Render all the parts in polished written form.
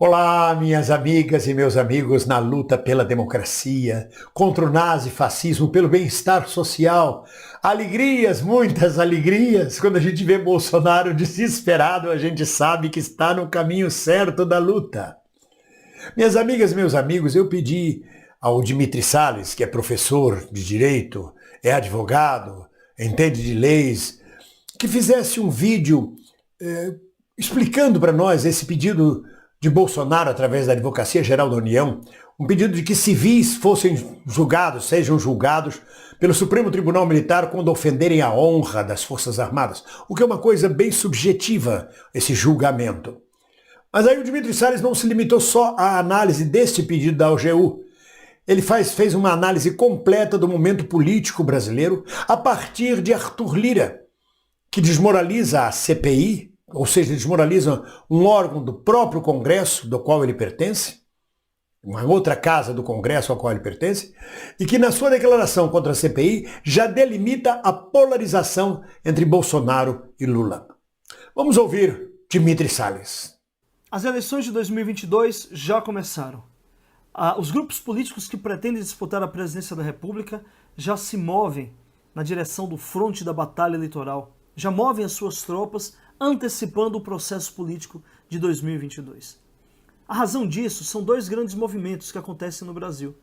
Olá, minhas amigas e meus amigos na luta pela democracia, contra o nazifascismo, pelo bem-estar social. Alegrias, muitas alegrias. Quando a gente vê Bolsonaro desesperado, a gente sabe que está no caminho certo da luta. Minhas amigas e meus amigos, eu pedi ao Dimitri Salles, que é professor de direito, é advogado, entende de leis, que fizesse um vídeo explicando para nós esse pedido de Bolsonaro através da Advocacia Geral da União, um pedido de que civis fossem julgados, sejam julgados pelo Supremo Tribunal Militar quando ofenderem a honra das Forças Armadas, o que é uma coisa bem subjetiva, esse julgamento. Mas aí o Dimitri Salles não se limitou só à análise deste pedido da OGU. Ele fez uma análise completa do momento político brasileiro a partir de Arthur Lira, que desmoraliza a CPI, ou seja, desmoraliza um órgão do próprio Congresso, do qual ele pertence, uma outra casa do Congresso ao qual ele pertence, e que na sua declaração contra a CPI já delimita a polarização entre Bolsonaro e Lula. Vamos ouvir Dimitri Salles. As eleições de 2022 já começaram. Os grupos políticos que pretendem disputar a presidência da República já se movem na direção do fronte da batalha eleitoral, já movem as suas tropas antecipando o processo político de 2022. A razão disso são dois grandes movimentos que acontecem no Brasil.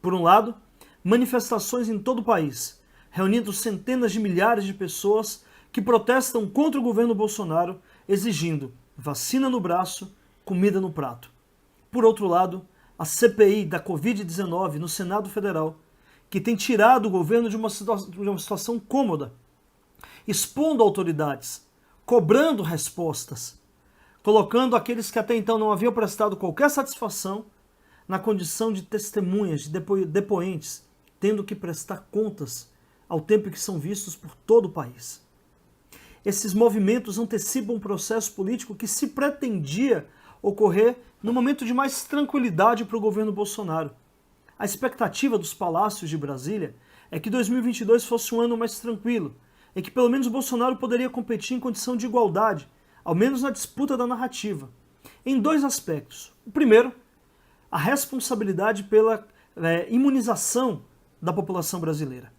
Por um lado, manifestações em todo o país, reunindo centenas de milhares de pessoas que protestam contra o governo Bolsonaro, exigindo vacina no braço, comida no prato. Por outro lado, a CPI da Covid-19 no Senado Federal, que tem tirado o governo de uma situação cômoda, expondo autoridades, cobrando respostas, colocando aqueles que até então não haviam prestado qualquer satisfação na condição de testemunhas, de depoentes, tendo que prestar contas ao tempo que são vistos por todo o país. Esses movimentos antecipam um processo político que se pretendia ocorrer no momento de mais tranquilidade para o governo Bolsonaro. A expectativa dos palácios de Brasília é que 2022 fosse um ano mais tranquilo, e que pelo menos Bolsonaro poderia competir em condição de igualdade, ao menos na disputa da narrativa, em dois aspectos. O primeiro, a responsabilidade pela imunização da população brasileira.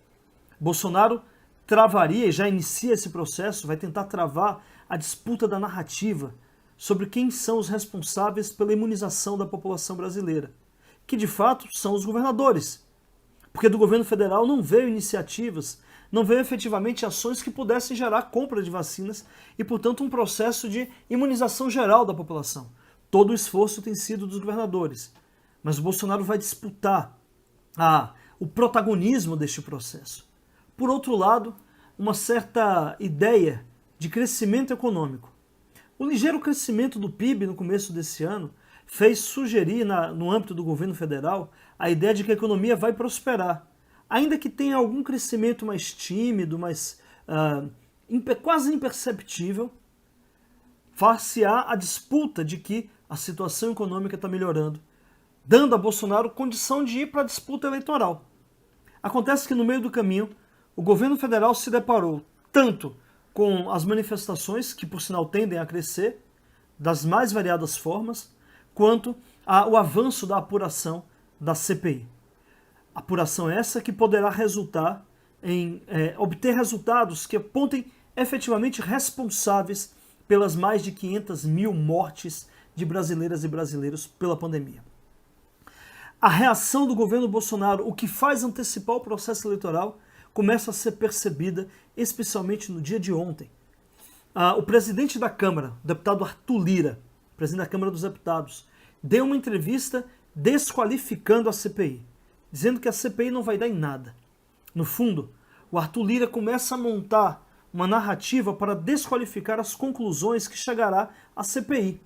Bolsonaro travaria, e já inicia esse processo, vai tentar travar a disputa da narrativa sobre quem são os responsáveis pela imunização da população brasileira, que de fato são os governadores, porque do governo federal não veio iniciativas, não veio efetivamente ações que pudessem gerar compra de vacinas e, portanto, um processo de imunização geral da população. Todo o esforço tem sido dos governadores, mas o Bolsonaro vai disputar o protagonismo deste processo. Por outro lado, uma certa ideia de crescimento econômico. O ligeiro crescimento do PIB no começo desse ano fez sugerir, no âmbito do governo federal, a ideia de que a economia vai prosperar, ainda que tenha algum crescimento mais tímido, quase imperceptível, face à disputa de que a situação econômica está melhorando, dando a Bolsonaro condição de ir para a disputa eleitoral. Acontece que no meio do caminho, o governo federal se deparou tanto com as manifestações, que por sinal tendem a crescer, das mais variadas formas, quanto ao avanço da apuração da CPI. Apuração essa que poderá resultar em obter resultados que apontem efetivamente responsáveis pelas mais de 500 mil mortes de brasileiras e brasileiros pela pandemia. A reação do governo Bolsonaro, o que faz antecipar o processo eleitoral, começa a ser percebida, especialmente no dia de ontem. O presidente da Câmara, o deputado Arthur Lira, presidente da Câmara dos Deputados, deu uma entrevista desqualificando a CPI, dizendo que a CPI não vai dar em nada. No fundo, o Arthur Lira começa a montar uma narrativa para desqualificar as conclusões que chegará à CPI,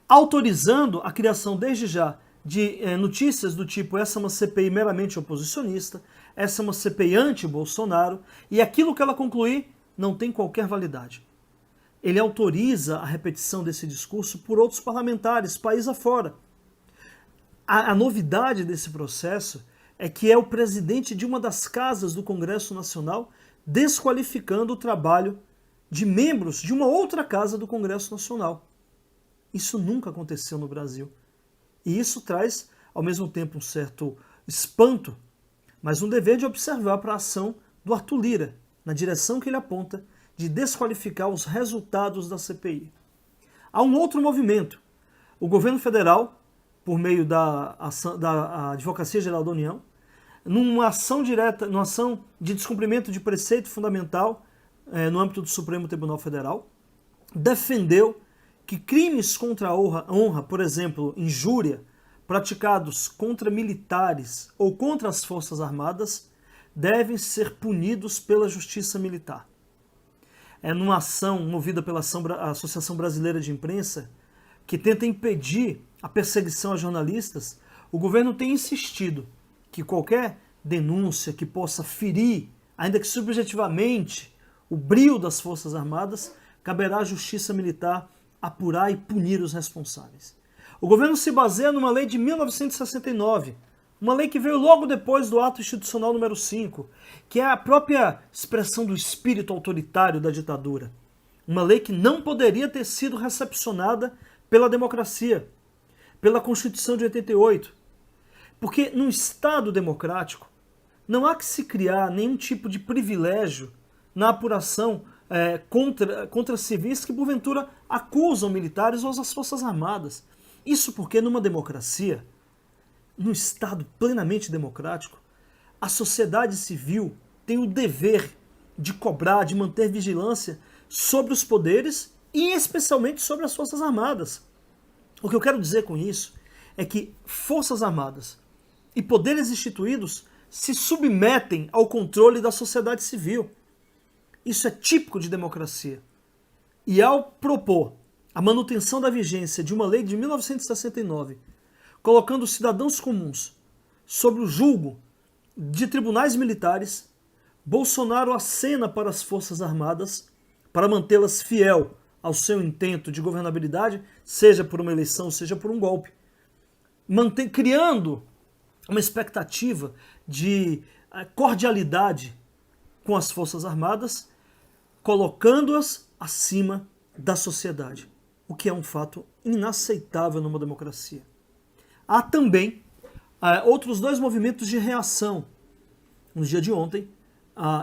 autorizando a criação desde já de notícias do tipo: essa é uma CPI meramente oposicionista, essa é uma CPI anti-Bolsonaro, e aquilo que ela concluir não tem qualquer validade. Ele autoriza a repetição desse discurso por outros parlamentares, país afora. A novidade desse processo é que é o presidente de uma das casas do Congresso Nacional desqualificando o trabalho de membros de uma outra casa do Congresso Nacional. Isso nunca aconteceu no Brasil. E isso traz, ao mesmo tempo, um certo espanto, mas um dever de observar para a ação do Arthur Lira, na direção que ele aponta de desqualificar os resultados da CPI. Há um outro movimento. O governo federal, por meio da Advocacia Geral da União, numa ação direta, numa ação de descumprimento de preceito fundamental no âmbito do Supremo Tribunal Federal, defendeu que crimes contra a honra, por exemplo, injúria, praticados contra militares ou contra as Forças Armadas, devem ser punidos pela Justiça Militar. Numa ação movida pela Associação Brasileira de Imprensa, que tenta impedir a perseguição a jornalistas, o governo tem insistido que qualquer denúncia que possa ferir, ainda que subjetivamente, o brio das Forças Armadas, caberá à Justiça Militar apurar e punir os responsáveis. O governo se baseia numa lei de 1969, uma lei que veio logo depois do Ato Institucional número 5, que é a própria expressão do espírito autoritário da ditadura. Uma lei que não poderia ter sido recepcionada pela democracia, pela Constituição de 88. Porque num Estado democrático, não há que se criar nenhum tipo de privilégio na apuração contra civis que, porventura, acusam militares ou as Forças Armadas. Isso porque numa democracia, num Estado plenamente democrático, a sociedade civil tem o dever de cobrar, de manter vigilância sobre os poderes e especialmente sobre as Forças Armadas. O que eu quero dizer com isso é que Forças Armadas e poderes instituídos se submetem ao controle da sociedade civil. Isso é típico de democracia. E ao propor a manutenção da vigência de uma lei de 1969, colocando os cidadãos comuns sob o julgo de tribunais militares, Bolsonaro acena para as Forças Armadas para mantê-las fiel ao seu intento de governabilidade, seja por uma eleição, seja por um golpe, criando uma expectativa de cordialidade com as Forças Armadas, colocando-as acima da sociedade, o que é um fato inaceitável numa democracia. Há também outros dois movimentos de reação. No dia de ontem,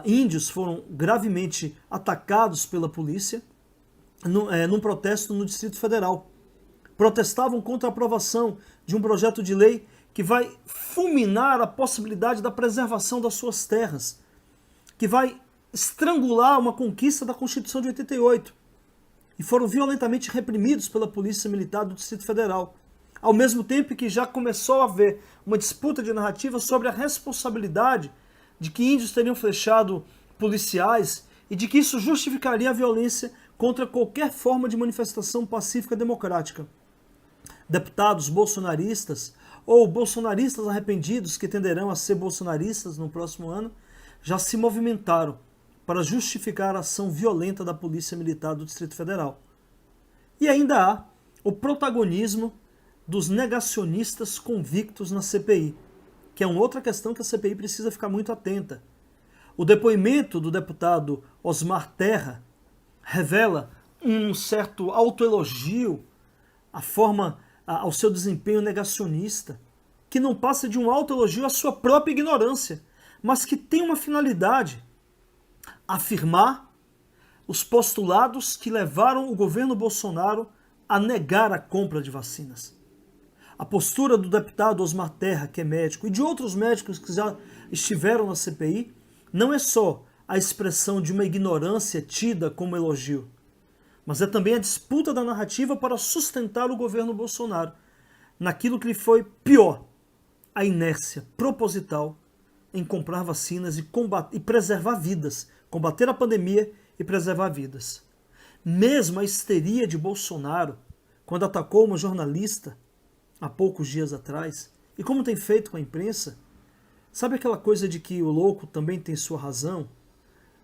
índios foram gravemente atacados pela polícia num protesto no Distrito Federal. Protestavam contra a aprovação de um projeto de lei que vai fulminar a possibilidade da preservação das suas terras, que vai estrangular uma conquista da Constituição de 88. E foram violentamente reprimidos pela Polícia Militar do Distrito Federal. Ao mesmo tempo que já começou a haver uma disputa de narrativa sobre a responsabilidade de que índios teriam flechado policiais e de que isso justificaria a violência contra qualquer forma de manifestação pacífica democrática. Deputados bolsonaristas ou bolsonaristas arrependidos que tenderão a ser bolsonaristas no próximo ano já se movimentaram para justificar a ação violenta da Polícia Militar do Distrito Federal. E ainda há o protagonismo dos negacionistas convictos na CPI, que é uma outra questão que a CPI precisa ficar muito atenta. O depoimento do deputado Osmar Terra revela um certo autoelogio ao seu desempenho negacionista, que não passa de um autoelogio à sua própria ignorância, mas que tem uma finalidade: afirmar os postulados que levaram o governo Bolsonaro a negar a compra de vacinas. A postura do deputado Osmar Terra, que é médico, e de outros médicos que já estiveram na CPI, não é só a expressão de uma ignorância tida como elogio, mas é também a disputa da narrativa para sustentar o governo Bolsonaro naquilo que lhe foi pior: a inércia proposital em comprar vacinas e preservar vidas, combater a pandemia e preservar vidas. Mesmo a histeria de Bolsonaro, quando atacou uma jornalista há poucos dias atrás, e como tem feito com a imprensa, sabe aquela coisa de que o louco também tem sua razão?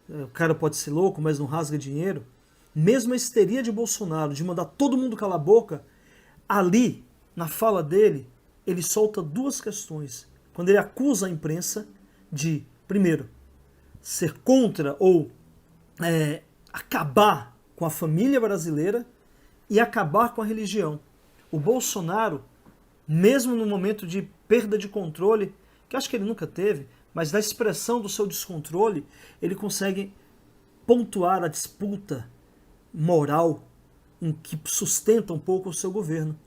O cara pode ser louco, mas não rasga dinheiro. Mesmo a histeria de Bolsonaro, de mandar todo mundo calar a boca, ali, na fala dele, ele solta duas questões. Quando ele acusa a imprensa de, primeiro, ser contra ou acabar com a família brasileira, e acabar com a religião. O Bolsonaro, mesmo no momento de perda de controle, que acho que ele nunca teve, mas da expressão do seu descontrole, ele consegue pontuar a disputa moral em que sustenta um pouco o seu governo.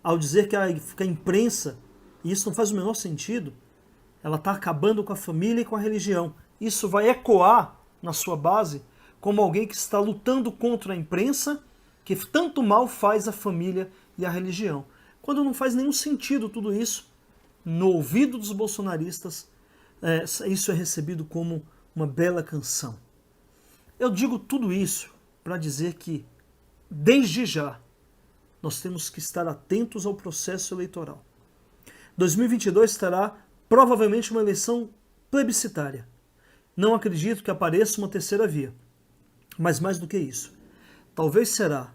Ao dizer que a imprensa, e isso não faz o menor sentido, ela está acabando com a família e com a religião. Isso vai ecoar na sua base como alguém que está lutando contra a imprensa, que tanto mal faz à família e à religião. Quando não faz nenhum sentido tudo isso, no ouvido dos bolsonaristas, isso é recebido como uma bela canção. Eu digo tudo isso para dizer que, desde já, nós temos que estar atentos ao processo eleitoral. 2022 será provavelmente uma eleição plebiscitária. Não acredito que apareça uma terceira via. Mas mais do que isso, talvez será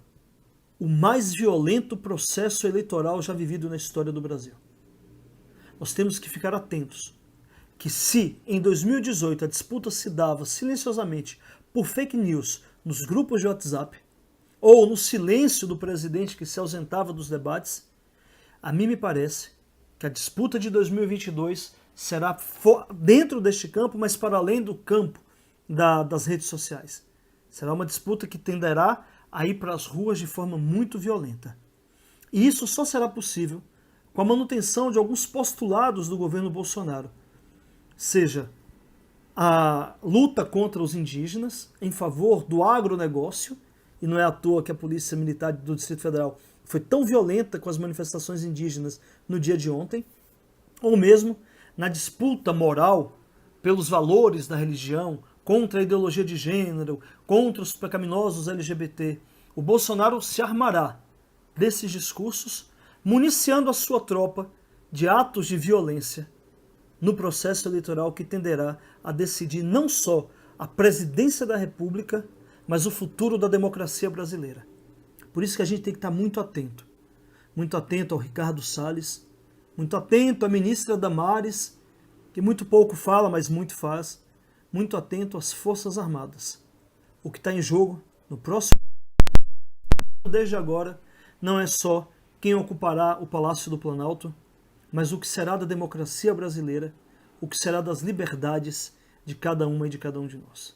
o mais violento processo eleitoral já vivido na história do Brasil. Nós temos que ficar atentos que se em 2018 a disputa se dava silenciosamente por fake news nos grupos de WhatsApp, ou no silêncio do presidente que se ausentava dos debates, a mim me parece que a disputa de 2022 será dentro deste campo, mas para além do campo das redes sociais. Será uma disputa que tenderá a ir para as ruas de forma muito violenta. E isso só será possível com a manutenção de alguns postulados do governo Bolsonaro, seja a luta contra os indígenas, em favor do agronegócio, e não é à toa que a Polícia Militar do Distrito Federal foi tão violenta com as manifestações indígenas no dia de ontem, ou mesmo na disputa moral pelos valores da religião, contra a ideologia de gênero, contra os pecaminosos LGBT. O Bolsonaro se armará desses discursos, municiando a sua tropa de atos de violência no processo eleitoral que tenderá a decidir não só a presidência da República, mas o futuro da democracia brasileira. Por isso que a gente tem que estar muito atento ao Ricardo Salles, muito atento à ministra Damares, que muito pouco fala, mas muito faz, muito atento às Forças Armadas. O que está em jogo no próximo, desde agora, não é só quem ocupará o Palácio do Planalto, mas o que será da democracia brasileira, o que será das liberdades de cada uma e de cada um de nós.